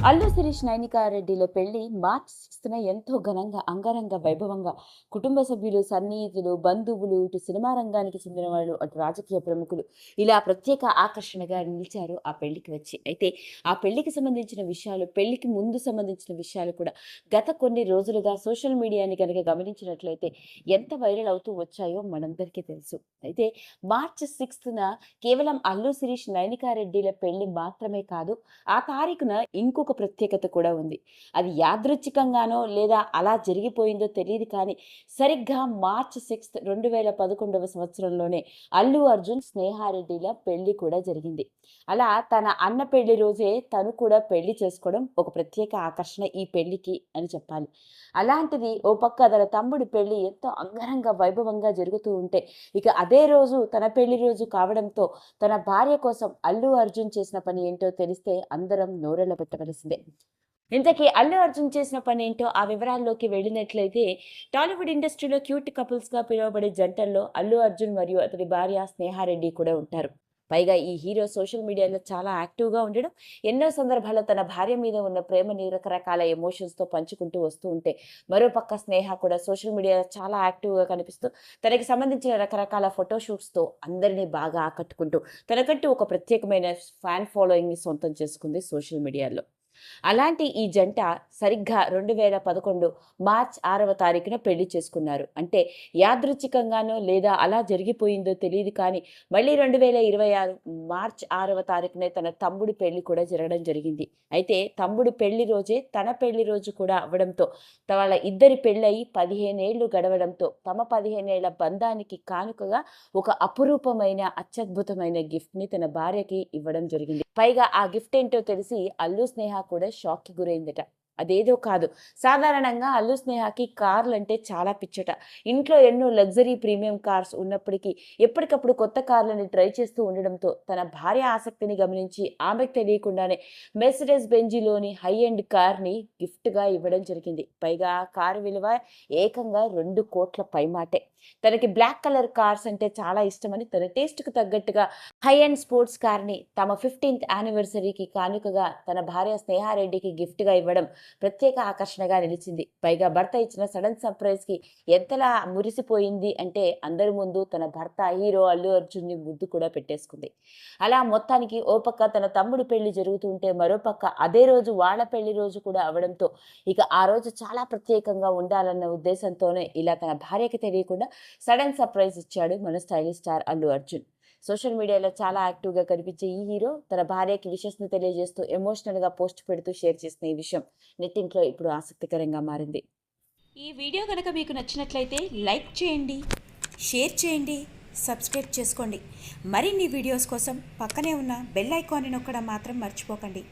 అల్లు శిరీష్ నైనికారెడ్డిల పెళ్లి మార్చి 6న ఎంతో ఘనంగా అంగరంగ వైభవంగా కుటుంబ సభ్యులు, సన్నిహితులు, బంధువులు, ఇటు సినిమా రంగానికి చెందిన వాళ్ళు, అటు రాజకీయ ప్రముఖులు ఇలా ప్రత్యేక ఆకర్షణగా నిలిచారు ఆ పెళ్లికి వచ్చి. అయితే ఆ పెళ్లికి సంబంధించిన విషయాలు, పెళ్లికి ముందు సంబంధించిన విషయాలు కూడా గత కొన్ని రోజులుగా సోషల్ మీడియాని గనక గమనించినట్లయితే ఎంత వైరల్ అవుతూ వచ్చాయో మనందరికీ తెలుసు. అయితే మార్చి 6న కేవలం అల్లు శిరీష్ నైనికారెడ్డిల పెళ్లి మాత్రమే కాదు, ఆ తారీఖున ఇంకొక ప్రత్యేకత కూడా ఉంది. అది యాదృచ్ఛికంగానో లేదా అలా జరిగిపోయిందో తెలీదు కానీ, సరిగ్గా మార్చ్ 6 2011వ సంవత్సరంలోనే అల్లు అర్జున్, స్నేహారెడ్డిల పెళ్లి కూడా జరిగింది. అలా తన అన్న పెళ్లి రోజే తను కూడా పెళ్లి చేసుకోవడం ఒక ప్రత్యేక ఆకర్షణ ఈ పెళ్లికి అని చెప్పాలి. అలాంటిది ఓ పక్క తన తమ్ముడి పెళ్లి ఎంతో అంగరంగ వైభవంగా జరుగుతూ ఉంటే, ఇక అదే రోజు తన పెళ్లి రోజు కావడంతో తన భార్య కోసం అల్లు అర్జున్ చేసిన పని ఏంటో తెలిస్తే అందరం నోరెళ్ళ పెట్టవలసిందే. ఇంతకీ అల్లు అర్జున్ చేసిన పనేంటో ఆ వివరాల్లోకి వెళ్ళినట్లయితే, టాలీవుడ్ ఇండస్ట్రీలో క్యూట్ కపుల్స్‌గా పిలువబడే జంటల్లో అల్లు అర్జున్ మరియు అతడి భార్య స్నేహారెడ్డి కూడా ఉంటారు. పైగా ఈ హీరో సోషల్ మీడియాలో చాలా యాక్టివ్‌గా ఉండడం, ఎన్నో సందర్భాల్లో తన భార్య మీద ఉన్న ప్రేమని రకరకాల ఎమోషన్స్‌తో పంచుకుంటూ వస్తూ ఉంటే, మరోపక్క స్నేహ కూడా సోషల్ మీడియాలో చాలా యాక్టివ్‌గా కనిపిస్తూ, తనకి సంబంధించిన రకరకాల ఫోటో షూట్స్‌తో అందరిని బాగా ఆకట్టుకుంటూ, తనకంటూ ఒక ప్రత్యేకమైన ఫ్యాన్ ఫాలోయింగ్‌ని సొంతం చేసుకుంది సోషల్ మీడియాలో. అలాంటి ఈ జంట సరిగ్గా 2011 మార్చ్ 6వ తారీఖున పెళ్లి చేసుకున్నారు. అంటే యాదృచ్ఛికంగానో లేదా అలా జరిగిపోయిందో తెలీదు కానీ, మళ్ళీ 2026 మార్చ్ 6వ తారీఖునే తన తమ్ముడి పెళ్లి కూడా జరగడం జరిగింది. అయితే తమ్ముడి పెళ్లి రోజే తన పెళ్లి రోజు కూడా అవ్వడంతో, వాళ్ళ ఇద్దరి పెళ్లయి 15 ఏళ్లు గడవడంతో, తమ 15 ఏళ్ల బంధానికి కానుకగా ఒక అపురూపమైన, అత్యద్భుతమైన గిఫ్ట్‌ని తన భార్యకి ఇవ్వడం జరిగింది. పైగా ఆ గిఫ్ట్ ఏంటో తెలిసి అల్లు స్నేహ కూడా షాక్‌కి గురైందట. అదేదో కాదు, సాధారణంగా అల్లు స్నేహకి కార్లంటే చాలా పిచ్చట. ఇంట్లో ఎన్నో లగ్జరీ ప్రీమియం కార్స్ ఉన్నప్పటికీ ఎప్పటికప్పుడు కొత్త కార్లని ట్రై చేస్తూ ఉండడంతో, తన భార్య ఆసక్తిని గమనించి ఆమెకు తెలియకుండానే మెర్సిడెస్ బెంజ్‌లోని హై ఎండ్ కార్‌ని గిఫ్ట్‌గా ఇవ్వడం జరిగింది. పైగా ఆ కారు విలువ ఏకంగా 2,00,00,000 పైమాటే. తనకి బ్లాక్ కలర్ కార్స్ అంటే చాలా ఇష్టమని తన టేస్ట్‌కి తగ్గట్టుగా హై ఎండ్ స్పోర్ట్స్ కార్‌ని తమ 15థ్ యానివర్సరీకి కానుకగా తన భార్య స్నేహారెడ్డికి గిఫ్ట్‌గా ఇవ్వడం ప్రత్యేక ఆకర్షణగా నిలిచింది. పైగా భర్త ఇచ్చిన సడన్ సర్ప్రైజ్‌కి ఎంతలా మురిసిపోయింది అంటే, అందరి ముందు తన భర్త హీరో అల్లు అర్జున్‌ని ముద్దు కూడా పెట్టేసుకుంది. అలా మొత్తానికి ఓ పక్క తన తమ్ముడి పెళ్లి జరుగుతుంటే, మరోపక్క అదే రోజు వాళ్ళ పెళ్లి రోజు కూడా అవ్వడంతో, ఇక ఆ రోజు చాలా ప్రత్యేకంగా ఉండాలన్న ఉద్దేశంతోనే ఇలా తన భార్యకి తెలియకుండా సడన్ సర్ప్రైజ్ ఇచ్చాడు మన stylish star Allu Arjun. Social మీడియాలో చాలా యాక్టివ్‌గా కనిపించే ఈ హీరో తన భార్యకి విషెస్‌ని తెలియజేస్తూ ఎమోషనల్‌గా పోస్ట్ పెడుతూ షేర్ చేసిన ఈ విషయం నెట్టింట్లో ఇప్పుడు ఆసక్తికరంగా మారింది. ఈ వీడియో కనుక మీకు నచ్చినట్లయితే లైక్ చేయండి, షేర్ చేయండి, సబ్స్క్రైబ్ చేసుకోండి. మరిన్ని వీడియోస్ కోసం పక్కనే ఉన్న బెల్ ఐకాన్ని నొక్కడం మాత్రం మర్చిపోకండి.